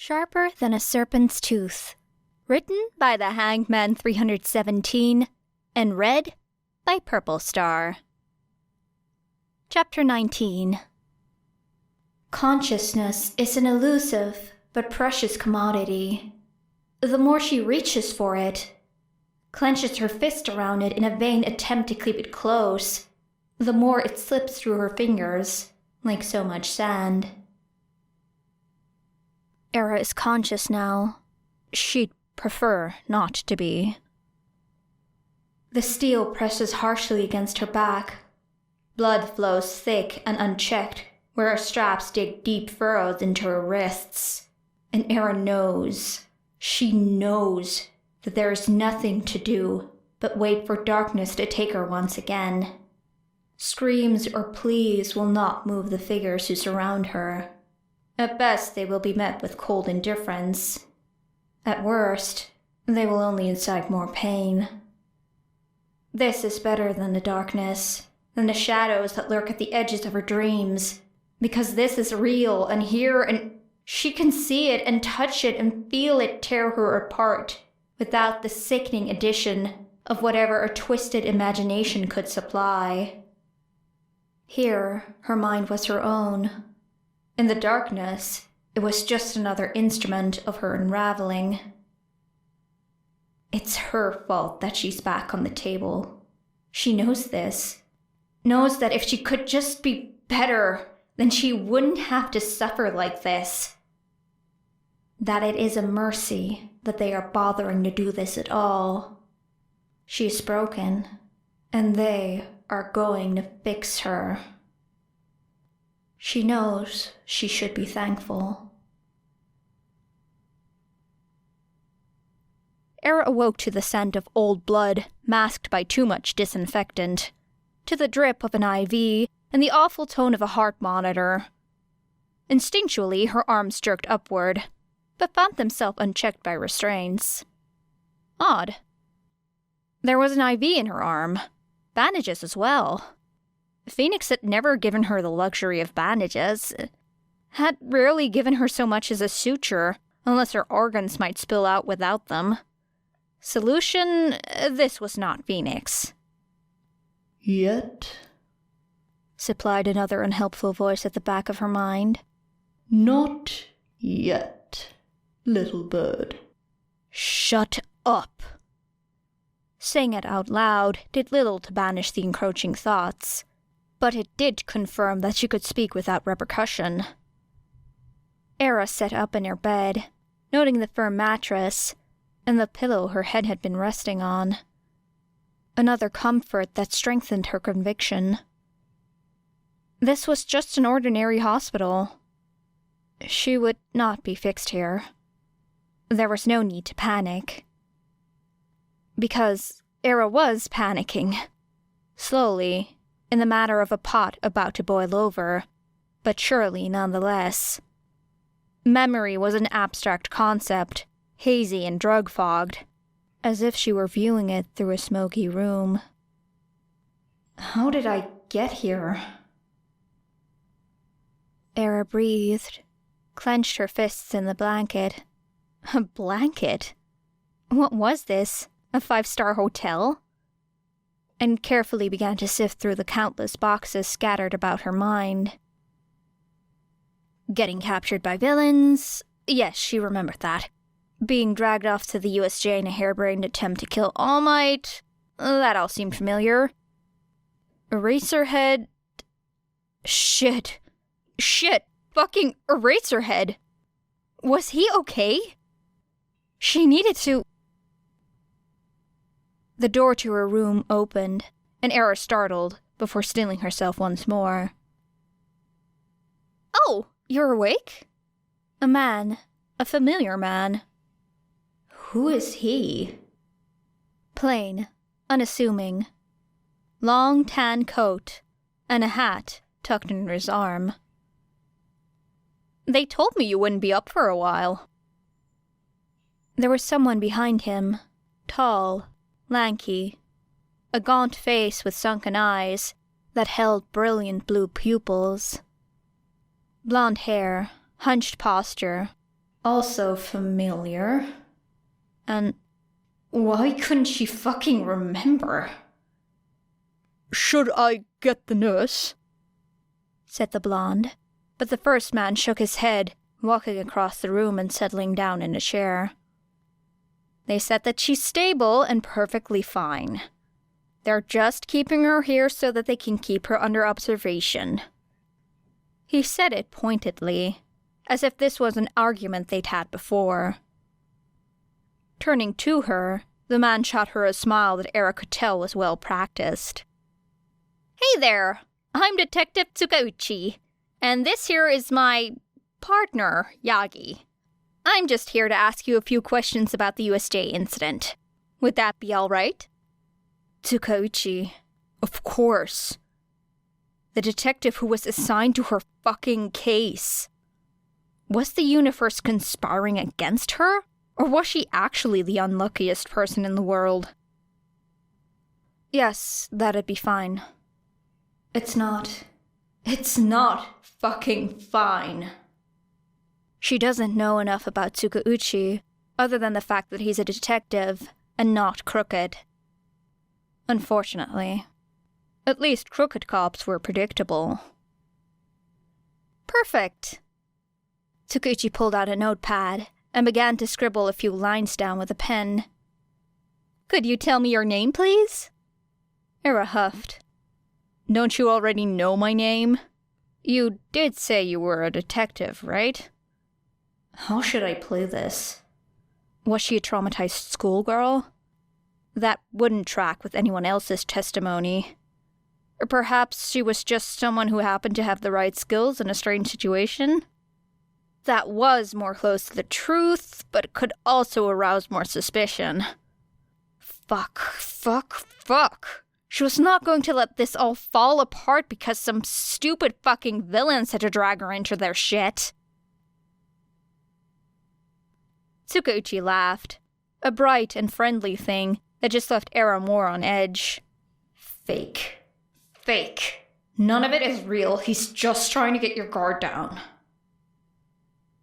Sharper than a serpent's tooth. Written by the Hangman 317 and read by Purple Star. Chapter 19. Consciousness is an elusive but precious commodity. The more she reaches for it, clenches her fist around it in a vain attempt to keep it close, the more it slips through her fingers, like so much sand. Era is conscious now. She'd prefer not to be. The steel presses harshly against her back. Blood flows thick and unchecked where her straps dig deep furrows into her wrists. And Era knows, she knows, that there is nothing to do but wait for darkness to take her once again. Screams or pleas will not move the figures who surround her. At best, they will be met with cold indifference. At worst, they will only incite more pain. This is better than the darkness, than the shadows that lurk at the edges of her dreams, because this is real and here, and she can see it and touch it and feel it tear her apart, without the sickening addition of whatever a twisted imagination could supply. Here, her mind was her own. In the darkness, it was just another instrument of her unraveling. It's her fault that she's back on the table. She knows this. Knows that if she could just be better, then she wouldn't have to suffer like this. That it is a mercy that they are bothering to do this at all. She's broken, and they are going to fix her. She knows she should be thankful. Era awoke to the scent of old blood, masked by too much disinfectant, to the drip of an IV and the awful tone of a heart monitor. Instinctually, her arms jerked upward, but found themselves unchecked by restraints. Odd. There was an IV in her arm, bandages as well. Phoenix had never given her the luxury of bandages, had rarely given her so much as a suture, unless her organs might spill out without them. Solution, this was not Phoenix. Yet, supplied another unhelpful voice at the back of her mind. Not yet, little bird. Shut up. Saying it out loud did little to banish the encroaching thoughts, but it did confirm that she could speak without repercussion. Era sat up in her bed, noting the firm mattress and the pillow her head had been resting on. Another comfort that strengthened her conviction. This was just an ordinary hospital. She would not be fixed here. There was no need to panic. Because Era was panicking. Slowly, in the manner of a pot about to boil over, but surely nonetheless. Memory was an abstract concept, hazy and drug-fogged, as if she were viewing it through a smoky room. How did I get here? Era breathed, clenched her fists in the blanket. A blanket? What was this? A 5-star hotel? And carefully began to sift through the countless boxes scattered about her mind. Getting captured by villains? Yes, she remembered that. Being dragged off to the USJ in a harebrained attempt to kill All Might? That all seemed familiar. Eraserhead? Shit. Fucking Eraserhead. Was he okay? She needed to... The door to her room opened, and Era startled before stilling herself once more. Oh, you're awake? A man. A familiar man. Who is he? Plain, unassuming. Long tan coat, and a hat tucked under his arm. They told me you wouldn't be up for a while. There was someone behind him, tall, lanky, a gaunt face with sunken eyes that held brilliant blue pupils. Blonde hair, hunched posture, Also familiar. And why couldn't she fucking remember? Should I get the nurse? Said the blonde, but the first man shook his head, walking across the room and settling down in a chair. They said that she's stable and perfectly fine. They're just keeping her here so that they can keep her under observation. He said it pointedly, as if this was an argument they'd had before. Turning to her, the man shot her a smile that Era could tell was well practiced. "Hey there, I'm Detective Tsukauchi, and this here is my partner, Yagi. I'm just here to ask you a few questions about the USJ incident. Would that be all right?" Tsukauchi. Of course. The detective who was assigned to her fucking case. Was the universe conspiring against her? Or was she actually the unluckiest person in the world? Yes, that'd be fine. It's not fucking fine. She doesn't know enough about Tsukauchi, other than the fact that he's a detective and not crooked. Unfortunately. At least crooked cops were predictable. Perfect. Tsukauchi pulled out a notepad and began to scribble a few lines down with a pen. Could you tell me your name, please? Era huffed. Don't you already know my name? You did say you were a detective, right? How should I play this? Was she a traumatized schoolgirl? That wouldn't track with anyone else's testimony. Or perhaps she was just someone who happened to have the right skills in a strange situation? That was more close to the truth, but it could also arouse more suspicion. Fuck. She was not going to let this all fall apart because some stupid fucking villains had to drag her into their shit. Tsukauchi laughed, a bright and friendly thing that just left Era more on edge. Fake. None of it is real. He's just trying to get your guard down.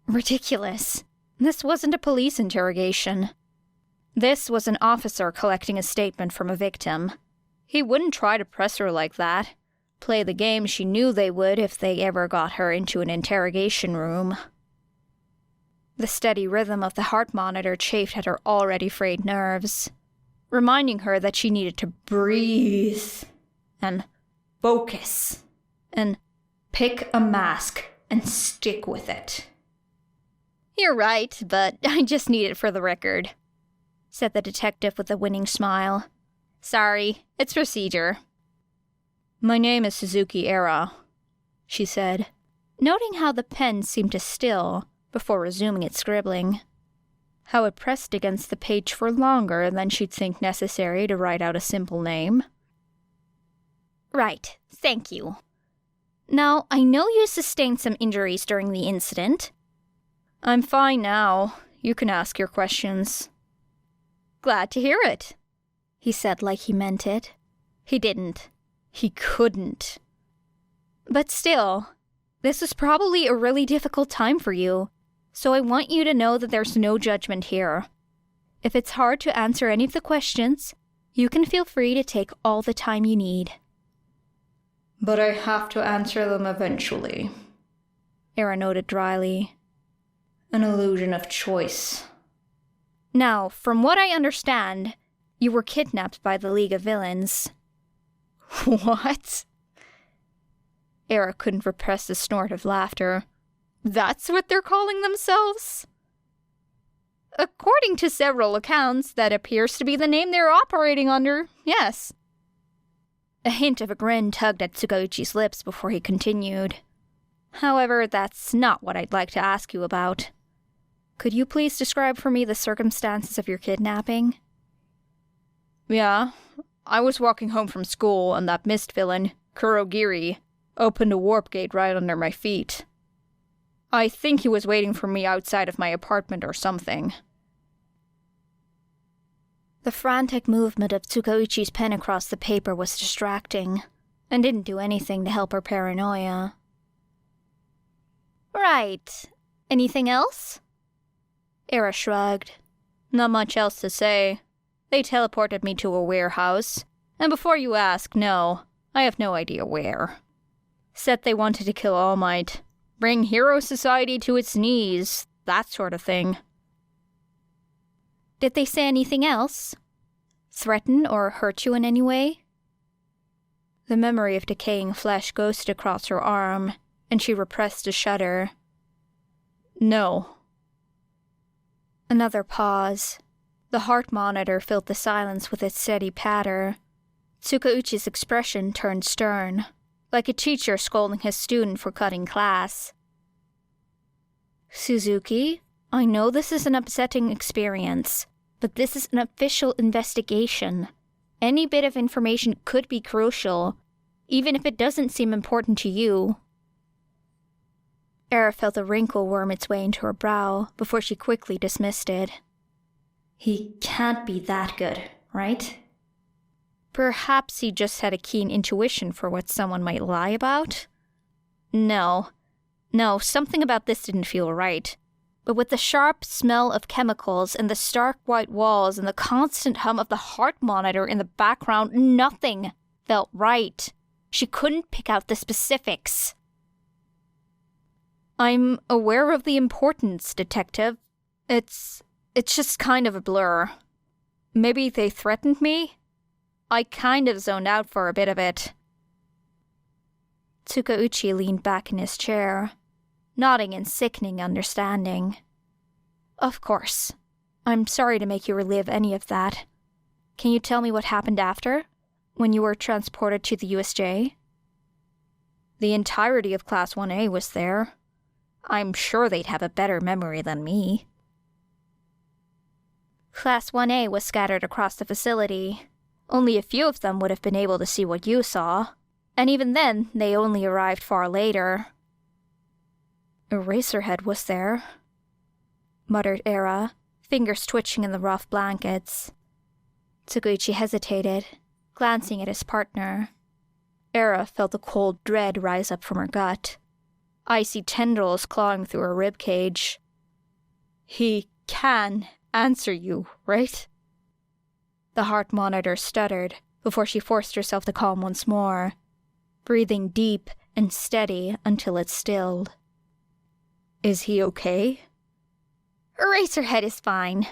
Ridiculous. This wasn't a police interrogation. This was an officer collecting a statement from a victim. He wouldn't try to press her like that. Play the game she knew they would if they ever got her into an interrogation room. The steady rhythm of the heart monitor chafed at her already frayed nerves, reminding her that she needed to breathe and focus and pick a mask and stick with it. You're right, but I just need it for the record, said the detective with a winning smile. Sorry, it's procedure. My name is Suzuki Era, she said, noting how the pen seemed to still before resuming its scribbling. How it pressed against the page for longer than she'd think necessary to write out a simple name. Right, thank you. Now, I know you sustained some injuries during the incident. I'm fine now. You can ask your questions. Glad to hear it, he said like he meant it. He didn't. He couldn't. But still, this was probably a really difficult time for you, so I want you to know that there's no judgment here. If it's hard to answer any of the questions, you can feel free to take all the time you need. But I have to answer them eventually, Era noted dryly. An illusion of choice. Now, from what I understand, you were kidnapped by the League of Villains. What? Era couldn't repress a snort of laughter. That's what they're calling themselves? According to several accounts, that appears to be the name they're operating under, yes. A hint of a grin tugged at Tsukauchi's lips before he continued. However, that's not what I'd like to ask you about. Could you please describe for me the circumstances of your kidnapping? Yeah, I was walking home from school and that mist villain, Kurogiri, opened a warp gate right under my feet. I think he was waiting for me outside of my apartment or something. The frantic movement of Tsukauchi's pen across the paper was distracting, and didn't do anything to help her paranoia. Right. Anything else? Era shrugged. Not much else to say. They teleported me to a warehouse, and before you ask, no, I have no idea where. Said they wanted to kill All Might, bring Hero Society to its knees, that sort of thing. Did they say anything else? Threaten or hurt you in any way? The memory of decaying flesh ghosted across her arm, and she repressed a shudder. No. Another pause. The heart monitor filled the silence with its steady patter. Tsukauchi's expression turned stern, like a teacher scolding his student for cutting class. Suzuki, I know this is an upsetting experience, but this is an official investigation. Any bit of information could be crucial, even if it doesn't seem important to you. Era felt a wrinkle worm its way into her brow before she quickly dismissed it. He can't be that good, right? Perhaps he just had a keen intuition for what someone might lie about? No, something about this didn't feel right. But with the sharp smell of chemicals and the stark white walls and the constant hum of the heart monitor in the background, nothing felt right. She couldn't pick out the specifics. I'm aware of the importance, Detective. It's just kind of a blur. Maybe they threatened me? I kind of zoned out for a bit of it. Tsukauchi leaned back in his chair, nodding in sickening understanding. Of course. I'm sorry to make you relive any of that. Can you tell me what happened after, when you were transported to the USJ? The entirety of Class 1A was there. I'm sure they'd have a better memory than me. Class 1A was scattered across the facility. Only a few of them would have been able to see what you saw, and even then, they only arrived far later. Eraserhead was there, muttered Era, fingers twitching in the rough blankets. Tsukauchi hesitated, glancing at his partner. Era felt a cold dread rise up from her gut, icy tendrils clawing through her ribcage. He can answer you, right? The heart monitor stuttered before she forced herself to calm once more, breathing deep and steady until it stilled. Is he okay? Eraserhead is fine,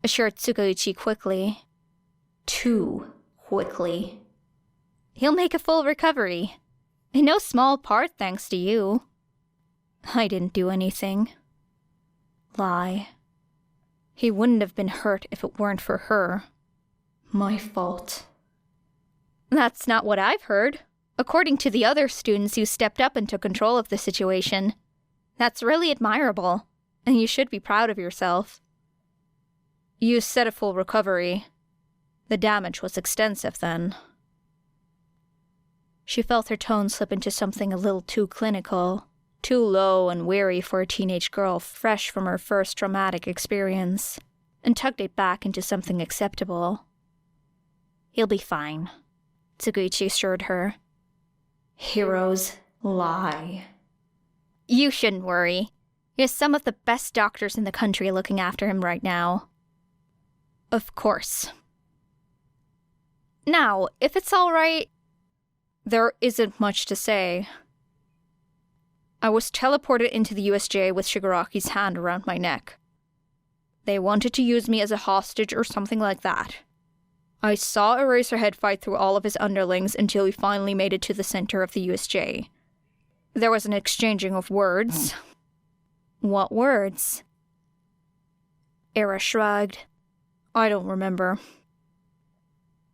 assured Tsukauchi quickly. Too quickly. He'll make a full recovery. In no small part thanks to you. I didn't do anything. Lie. He wouldn't have been hurt if it weren't for her. My fault. That's not what I've heard. According to the other students who stepped up and took control of the situation. That's really admirable, and you should be proud of yourself. You said a full recovery. The damage was extensive, then. She felt her tone slip into something a little too clinical, too low and weary for a teenage girl fresh from her first traumatic experience, and tugged it back into something acceptable. He'll be fine, Tsukauchi assured her. Heroes lie. You shouldn't worry. He has some of the best doctors in the country looking after him right now. Of course. Now, if it's all right, there isn't much to say. I was teleported into the USJ with Shigaraki's hand around my neck. They wanted to use me as a hostage or something like that. I saw Eraserhead fight through all of his underlings until he finally made it to the center of the USJ. There was an exchanging of words. What words? Era shrugged. I don't remember.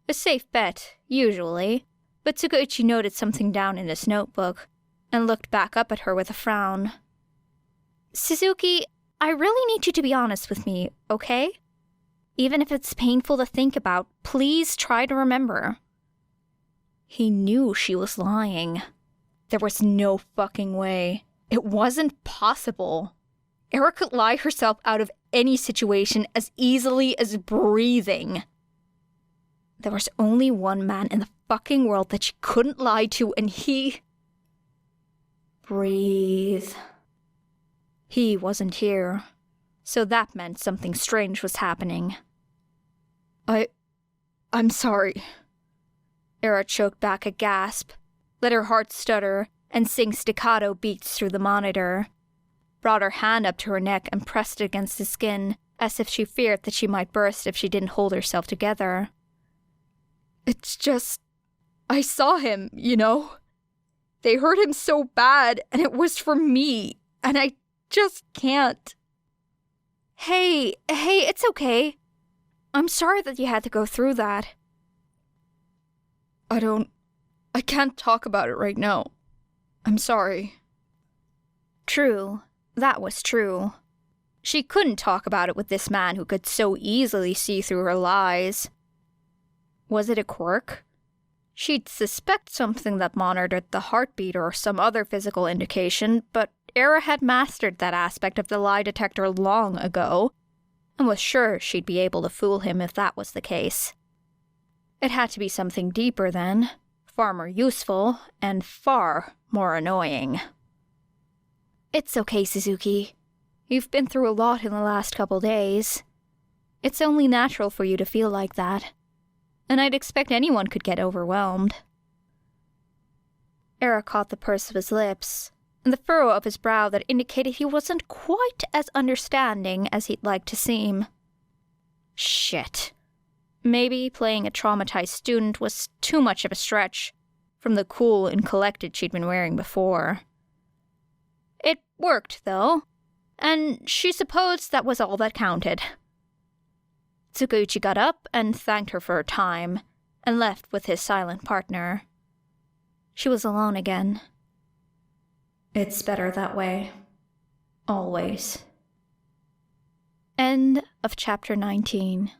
A safe bet, usually, but Tsukauchi noted something down in his notebook and looked back up at her with a frown. Suzuki, I really need you to be honest with me, okay? Even if it's painful to think about, please try to remember. He knew she was lying. There was no fucking way. It wasn't possible. Era could lie herself out of any situation as easily as breathing. There was only one man in the fucking world that she couldn't lie to, and he... Breathe. He wasn't here. So that meant something strange was happening. I'm sorry. Era choked back a gasp, let her heart stutter, and sing staccato beats through the monitor. Brought her hand up to her neck and pressed it against the skin, as if she feared that she might burst if she didn't hold herself together. It's just... I saw him, you know? They hurt him so bad, and it was for me, and I just can't. Hey, it's okay. I'm sorry that you had to go through that. I can't talk about it right now. I'm sorry. True, that was true. She couldn't talk about it with this man who could so easily see through her lies. Was it a quirk? She'd suspect something that monitored the heartbeat or some other physical indication, but Era had mastered that aspect of the lie detector long ago, and was sure she'd be able to fool him if that was the case. It had to be something deeper then, far more useful, and far more annoying. It's okay, Suzuki. You've been through a lot in the last couple days. It's only natural for you to feel like that, and I'd expect anyone could get overwhelmed. Era caught the purse of his lips, and the furrow of his brow that indicated he wasn't quite as understanding as he'd like to seem. Shit. Maybe playing a traumatized student was too much of a stretch from the cool and collected she'd been wearing before. It worked, though, and she supposed that was all that counted. Tsukauchi got up and thanked her for her time, and left with his silent partner. She was alone again. It's better that way. Always. End of chapter 19.